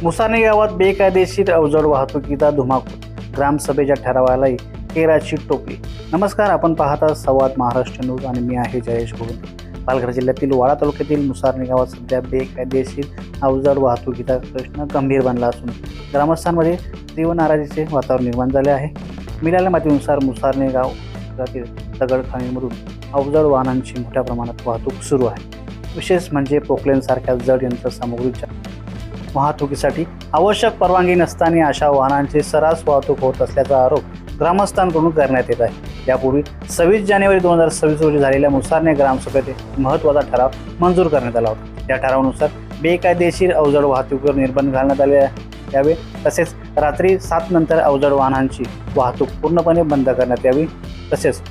मुसारणे गावात बेकायदेशीर अवजड वाहतुकीचा धुमाकूळ, ग्रामसभेच्या ठरावालाही केराची टोपली। नमस्कार, आपण पाहता संवाद महाराष्ट्र न्यूज आणि मी आहे जयेश गोविंद। पालघर जिल्ह्यातील वाडा तालुक्यातील मुसारणे गावात सध्या बेकायदेशीर अवजड वाहतुकीचा प्रश्न गंभीर बनला असून ग्रामस्थांमध्ये तीव्र नाराजीचे वातावरण निर्माण झाले आहे। मिळालेल्या माहितीनुसार मुसारणे गावातील दगडखाणीमधून अवजड वाहनांची मोठ्या प्रमाणात वाहतूक सुरू आहे। विशेष म्हणजे पोकलेनसारख्या जड यंत्रसामुग्रीच्या वाहतुकीसाठी आवश्यक परवानगी नसताना अशा वाहनांची सर्रास वाहतूक होत असल्याचा आरोप ग्रामस्थांकडून करण्यात येत आहे। यापूर्वी 26 जानेवारी 2026 रोजी झालेल्या मुसारणे ग्रामसभेत महत्त्वाचा ठराव मंजूर करण्यात आला होता। या ठरावानुसार बेकायदेशीर अवजड वाहतुकीवर निर्बंध घालण्यात आले यावे, तसेच रात्री 7 नंतर अवजड वाहनांची वाहतूक पूर्णपणे बंद करण्यात यावी, तसेच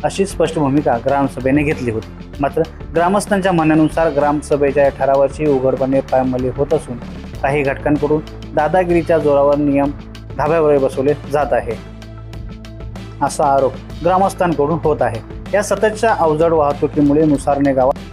अशी स्पष्ट भूमिका ग्रामसभेने घेतली होती। मात्र ग्रामस्थांच्या म्हणण्यानुसार ग्रामसभेच्या या ठरावाची उघडपणे पायमल्ली होत असून काही घटकांकडून दादागिरीच्या जोरावर नियम धाब्यावर बसवले जात आहे, असा आरोप ग्रामस्थांकडून होत आहे। या सततच्या अवजड वाहतुकीमुळे मुसारणे गावात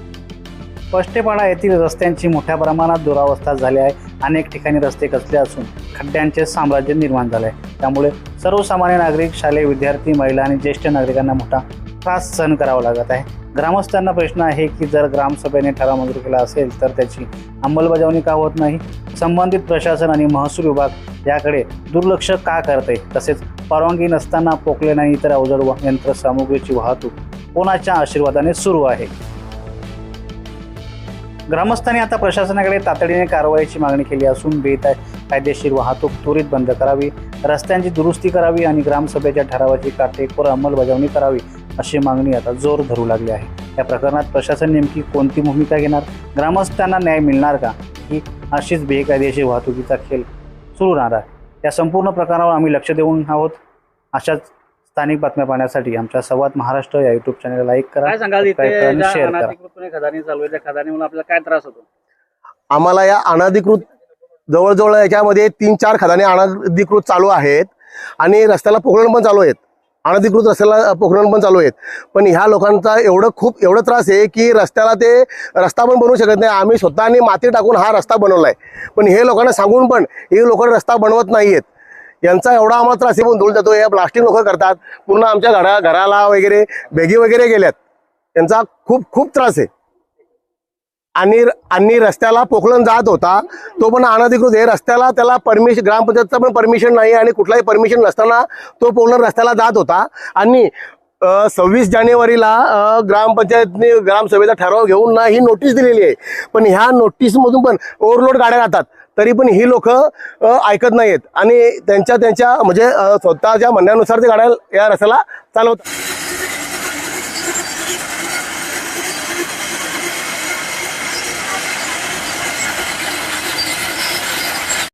पष्टेपाडा येथील रस्त्यांची मोठ्या प्रमाणात दुरावस्था झाली आहे। अनेक ठिकाणी रस्ते कसले असून खड्ड्यांचे साम्राज्य निर्माण झाले आहे। त्यामुळे सर्वसामान्य नागरिक, शालेय विद्यार्थी, महिला आणि ज्येष्ठ नागरिकांना मोठा त्रास सहन करावा लागत आहे। ग्रामस्थांना प्रश्न आहे की जर ग्रामसभेने ठराव मंजूर केला असेल तर त्याची अंमलबजावणी का होत नाही? संबंधित प्रशासन आणि महसूल विभाग याकडे दुर्लक्ष का करते? तसेच परवानगी नसताना पोकलेन आणि इतर अवजड यंत्रसामुग्रीची वाहतूक कोणाच्या आशीर्वादाने सुरू आहे? ग्रामस्थांनी आता प्रशासनाकडे तातडीने कारवाईची मागणी केली असून बेकायदेशीर वाहतूक त्वरित बंद करावी, रस्त्यांची दुरुस्ती करावी आणि ग्रामसभेच्या ठरावाची काटेकोर अंमलबजावणी करावी, अशी मागणी आता जोर धरू लागली आहे। या प्रकरणात प्रशासन नेमकी कोणती भूमिका घेणार? ग्रामस्थांना न्याय मिळणार का, की अशीच बेकायदेशीर वाहतुकीचा खेळ सुरू राहणार आहे? या संपूर्ण प्रकरणावर आम्ही लक्ष देऊन आहोत। अशाच स्थानिक बातम्या पाहण्यासाठी आमच्या संवाद महाराष्ट्र या YouTube चॅनलला लाईक करा, काय सांगाल? शेअर करा। अनाधिकृतपणे खदानी चालू आहे, त्या खदानीमुळे आपल्याला काय त्रास होतो? आम्हाला या अनधिकृत जवळजवळ याच्यामध्ये 3-4 खदाने अनधिकृत चालू आहेत आणि रस्त्याला पोखरण पण चालू आहेत, अनधिकृत रस्त्याला पोखरण पण चालू आहेत। पण ह्या लोकांचा एवढं त्रास आहे की रस्त्याला ते रस्ता पण बनवू शकत नाही। आम्ही स्वतःने माती टाकून हा रस्ता बनवलाय, पण हे लोकांना सांगून पण हे लोक रस्ता बनवत नाहीयेत। यांचा एवढा आम्हाला त्रास आहे, पण धूळ जातो। हे प्लास्टिक लोक करतात, पूर्ण आमच्या घराला वगैरे भेगी वगैरे गेल्यात। यांचा खूप त्रास आहे। आणि रस्त्याला पोखलन जात होता तो पण अनधिकृत आहे। रस्त्याला त्याला परमिशन, ग्रामपंचायतचं पण परमिशन नाही आणि कुठलाही परमिशन नसताना तो पोखलन रस्त्याला जात होता। आणि 26 जानेवारीला ग्रामपंचायतने ग्रामसभेचा ठराव घेऊन ही नोटीस दिलेली आहे, पण ह्या नोटीसमधून पण ओव्हरलोड गाड्या राहतात, तरी पण ही लोक ऐकत नाहीत आणि त्यांच्या म्हणजे स्वतःच्या म्हणण्यानुसार ते गाड्या या रस्त्याला चालवतात।